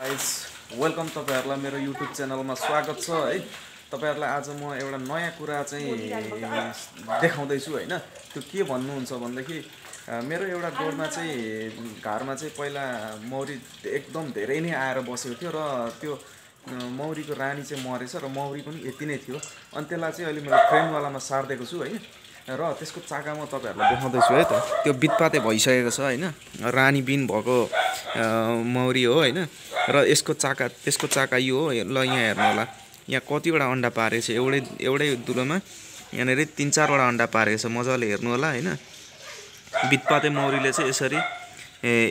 Guys welcome तपाईहरुलाई मेरो YouTube च्यानलमा स्वागत छ है। तपाईहरुलाई आज म एउटा नयाँ कुरा चाहिँ देखाउँदै छु हैन। त्यो के भन्नुहुन्छ भन्दाखेरि मेरो एउटा गोडमा चाहिँ घरमा चाहिँ पहिला मौरी एकदम धेरै नै आएर बसेको थियो र त्यो मौरीको रानी चाहिँ मरेछ र मौरी पनि यति नै थियो। अनि त्यसलाई चाहिँ अहिले मैले फ्रेमवालामा सार्दिएको छु है। र त्यसको चाका म तपाईहरुलाई देखाउँदैछु है त। त्यो बितपाते भइसकेको छ हैन। रानी बिन भएको मौरी हो हैन। र त्यसको चाका यो हो। ल यहाँ हेर्नु होला, यहाँ कतिवटा अन्डा पारेको छ एउटै दुलोमा। यहाँनिर 3-4 वटा अन्डा पारेको छ, मजाले हेर्नु होला हैन। बितपाते मौरीले चाहिँ यसरी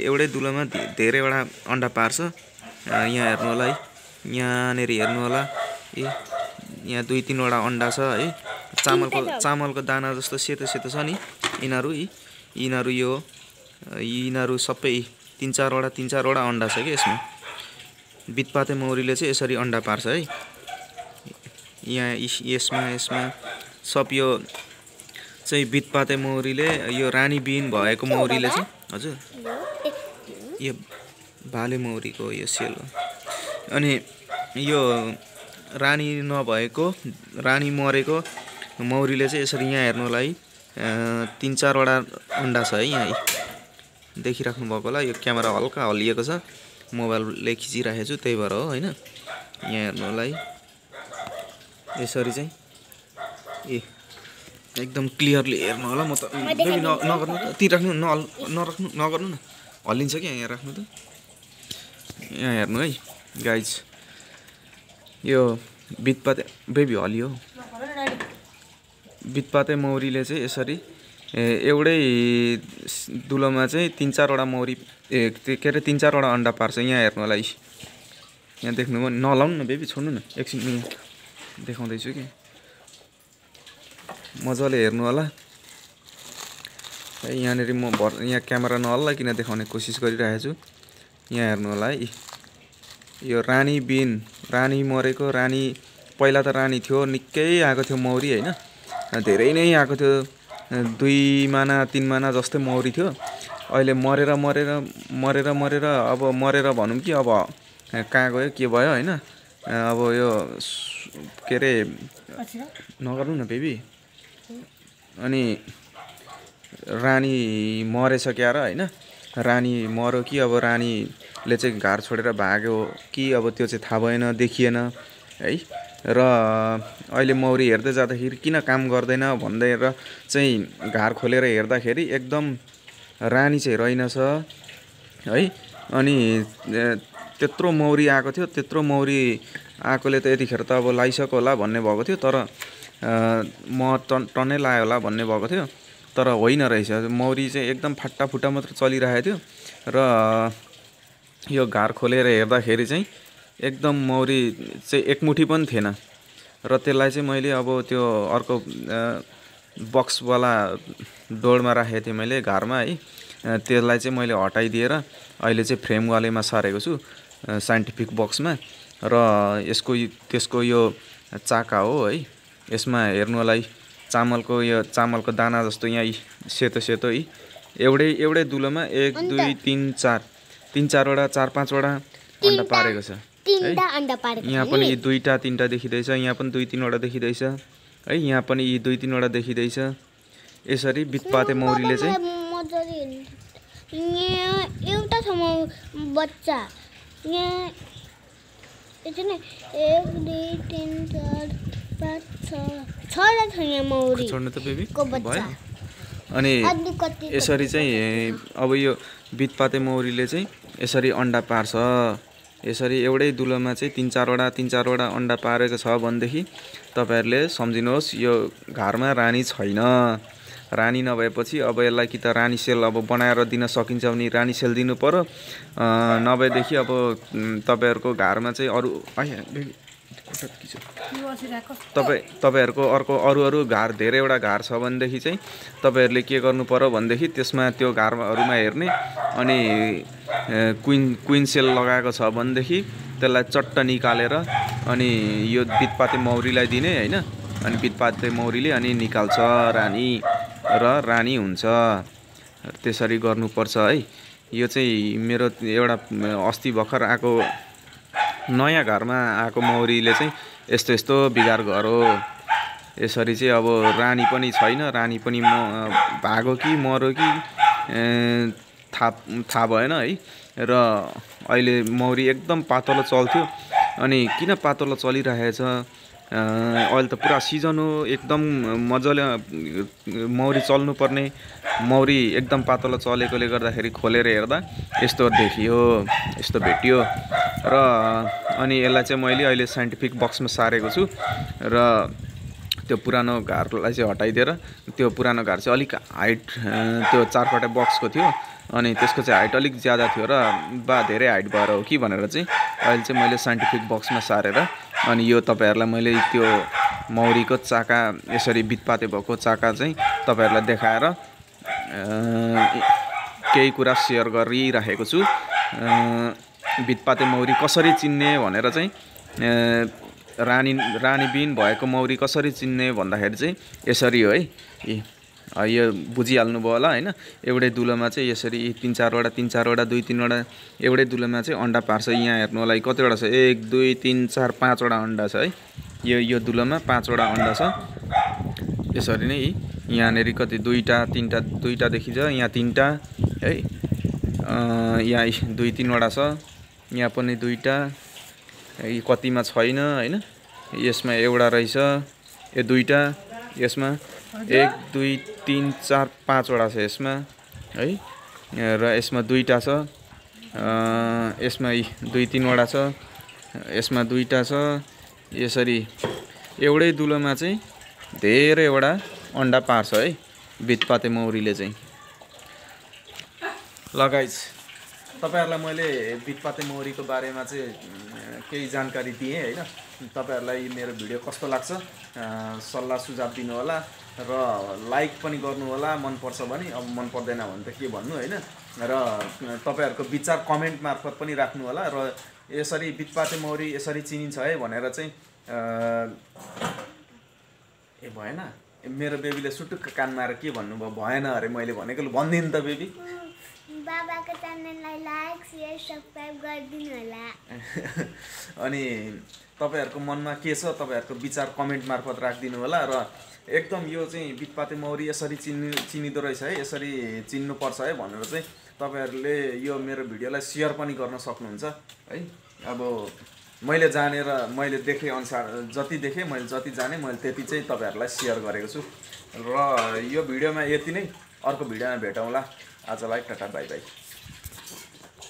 एउटै दुलोमा धेरैवटा अन्डा पार्छ। यहाँ हेर्नु होला है, यहाँनिर हेर्नु होला, यहाँ 2-3 वटा अन्डा छ है। चामलको दाना जस्तो सेतो सेतो छ नि यिनीहरू सबै 3-4 वटा अन्डा छ कि यसमा। बितपाते मौरीले चाहिँ यसरी अन्डा पार्छ है। यहाँ यसमा सब यो चाहिँ बितपाते मौरीले, यो रानी बिन भएको मौरीले चाहिँ हजुर यो भाले मौरीको यो सेल हो। अनि यो रानी नभएको, रानी मरेको मौरीले चाहिँ यसरी यहाँ हेर्नु होला है, 3-4 वटा अन्डा छ है। यहाँ देखिराख्नु भएको होला, यो क्यामेरा हल्का हल्लिएको छ, मोबाइलले खिचिराखेको छु त्यही भएर हो हैन। यहाँ हेर्नु होला है, यसरी चाहिँ एकदम क्लियरली हेर्नु होला। म त नगर्नु त, ती राख्नु नगर्नु न, हल्लिन्छ कि यहाँ राख्नु त। यहाँ हेर्नु है गाइज, यो बितपाते बेबी हल्लियो। बितपाते मौरीले चाहिँ यसरी एउटै दुलोमा चाहिँ 3-4 वटा मौरी के अरे 3-4 वटा अन्डा पार्छ। यहाँ हेर्नु होला, यहाँ देख्नुभयो, नलाउनु न बेबी, छोड्नु न, एकछिन यहाँ देखाउँदैछु कि मजाले हेर्नु होला है। यहाँनिर म यहाँ क्यामेरा नहल्ला किन देखाउने कोसिस गरिरहेको छु। यहाँ हेर्नु होला है, यो रानी बिन, रानी मरेको रानी, पहिला त रानी थियो, निकै आएको थियो मौरी हैन, धेरै नै आएको थियो, 2 माना 3 माना जस्तै मौरी थियो। अहिले मरेर अब मरेर भनौँ कि अब कहाँ गयो के भयो हैन। अब यो के अरे नगर्नु न बेबी। अनि रानी मरेछ क्यार हैन, रानी मर्यो कि अब रानीले चाहिँ घर छोडेर भाग्यो कि अब त्यो चाहिँ थाहा भएन, देखिएन है। र अहिले मौरी हेर्दै जाँदाखेरि किन काम गर्दैन भनेर चाहिँ घर खोलेर हेर्दाखेरि एकदम रानी चाहिँ रहेनछ है। अनि त्यत्रो मौरी आएको थियो, त्यत्रो मौरी आएकोले त यतिखेर त अब लाइसक्यो होला भन्ने भएको थियो, तर म टन्नै लायो होला भन्ने भएको थियो, तर होइन रहेछ। मौरी चाहिँ एकदम फाट्टाफुट्टा मात्र चलिरहेको थियो। र यो घर खोलेर हेर्दाखेरि चाहिँ एकदम मौरी चाहिँ एकमुठी पनि थिएन। र त्यसलाई चाहिँ मैले अब त्यो अर्को बक्सवाला डोरमा राखेको थिएँ मैले घरमा है, त्यसलाई चाहिँ मैले हटाइदिएर अहिले चाहिँ फ्रेमवालेमा सारेको छु, साइन्टिफिक बक्समा। र त्यसको यो चाका हो है। यसमा हेर्नु होला है, चामलको दाना जस्तो यहाँ सेतो सेतो है, एउटै दुलोमा 1 2 3 4 3-4 वटा 4-5 वटा अन्डा पारेको छ है। यहाँ पनि 2टा 3टा देखिँदैछ, यहाँ पनि 2-3 वटा देखिँदैछ है, यहाँ पनि 2-3 वटा देखिँदैछ। यसरी बितपाते मौरीले चाहिँ एउटा छ बच्चा, यहाँ 1 2 3 4 5 6 छ यहाँ मौरी छोड्नु त बेबी को बच्चा। अनि यसरी चाहिँ अब यो बितपाते मौरीले चाहिँ यसरी अन्डा पार्छ। यसरी एउटै दुलोमा चाहिँ 3-4 वटा अन्डा पारेको छ भनेदेखि तपाईहरुले सम्झिनुहोस् यो घरमा रानी छैन। रानी नभएपछि अब यसलाई कि त रानी सेल अब बनाएर दिन सकिन्छ भने रानी सेल दिनु पर्यो, नभएदेखि अब तपाईहरुको घरमा चाहिँ तपाईहरुको अरू घर धेरैवटा घर छ भनेदेखि चाहिँ तपाईहरुले के गर्नु पर्यो भनेदेखि त्यसमा त्यो घरहरुमा हेर्ने, अनि क्वीन सेल लगाएको छ भनेदेखि त्यसलाई चट्ट निकालेर अनि यो बितपाते मौरीलाई दिने हैन। अनि बितपाते मौरीले अनि निकाल्छ रानी, र रानी हुन्छ। त्यसरी गर्नुपर्छ है। यो चाहिँ मेरो एउटा अस्ति भर्खर आएको नयाँ घरमा आएको मौरीले चाहिँ यस्तो यस्तो बिगार गरो। यसरी चाहिँ अब रानी पनि छैन, रानी पनि भागो कि मरो कि थाहा भएन है। र अहिले मौरी एकदम पातलो चल्थ्यो, अनि किन पातलो चलिरहेछ, अहिले त पुरा सिजन हो, एकदम मजाले मौरी चल्नुपर्ने, मौरी एकदम पातलो चलेकोले गर्दाखेरि खोलेर हेर्दा यस्तो देखियो, यस्तो भेटियो। र अनि यसलाई चाहिँ मैले अहिले साइन्टिफिक बक्समा सारेको छु र त्यो पुरानो घरलाई चाहिँ हटाइदिएर त्यो पुरानो घर चाहिँ अलिक हाइट, त्यो 4 फटे बक्सको थियो, अनि त्यसको चाहिँ हाइट अलिक ज्यादा थियो र धेरै हाइट भएर हो कि भनेर चाहिँ अहिले चाहिँ मैले साइन्टिफिक बक्समा सारेर अनि यो तपाईँहरूलाई मैले त्यो मौरीको चाका, यसरी बितपाते भएको चाका चाहिँ तपाईँहरूलाई देखाएर केही कुरा सेयर गरिराखेको छु। बितपाते मौरी कसरी चिन्ने भनेर चाहिँ, रानीबिन भएको मौरी कसरी चिन्ने भन्दाखेरि चाहिँ यसरी हो है। यो बुझिहाल्नुभयो होला होइन। एउटै दुलोमा चाहिँ यसरी 3-4वटा 2-3वटा एउटै दुलोमा चाहिँ अन्डा पार्छ। यहाँ हेर्नु होला कतिवटा छ, 1 2 3 4 5वटा अन्डा छ है। यो दुलोमा 5वटा अन्डा छ। यसरी नै यहाँनिर कति 2टा 3टा 2टा देखिन्छ, यहाँ 3टा है, यहाँ 2-3वटा छ, यहाँ पनि 2टा, कतिमा छैन होइन। यसमा एउटा रहेछ, यो 2टा, यसमा 1 2 3 4 5वटा छ यसमा है, र यसमा 2टा छ, यसमा 2-3वटा छ, यसमा 2टा छ। यसरी एउटै दुलोमा चाहिँ धेरैवटा अन्डा पार्छ है बितपाते मौरीले चाहिँ। ल गाइज, तपाईहरुलाई मैले बितपाते मौरीको बारेमा चाहिँ केही जानकारी दिएँ हैन। तपाईहरुलाई मेरो भिडियो कस्तो लाग्छ सल्लाह सुझाव दिनु होला र लाइक पनि गर्नु होला मन पर्छ भने। अब मन पर्दैन भने त के भन्नु हैन। र तपाईहरुको विचार कमेन्ट मार्फत पनि राख्नु होला। र यसरी बितपाते मौरी यसरी चिनिन्छ है भनेर चाहिँ भएन, मेरो बेबीले सुटुक्क कान मारेर के भन्नुभयो, भएन अरे मैले भनेको, भन्दिन त बेबी। बाबाको च्यानललाई लाइक शेयर सब्स्क्राइब गरिदिनु होला। अनि तपाईहरुको मनमा के छ तपाईहरुको विचार कमेन्ट मार्फत राखिदिनु होला। र एकदम यो चाहिँ बितपाते मौरी यसरी चिनिदो रहेछ है, यसरी चिन्नु पर्छ है भनेर चाहिँ तपाईहरुले यो मेरो भिडियोलाई शेयर पनि गर्न सक्नुहुन्छ है। अब मैले जानेर मैले देखे अनुसार जति देखेँ, मैले जति जाने मैले त्यति चाहिँ तपाईहरुलाई शेयर गरेको छु। र यो भिडियोमा यति नै, अर्को भिडियोमा भेटौँला। आजलाई टाटा बाई बाई।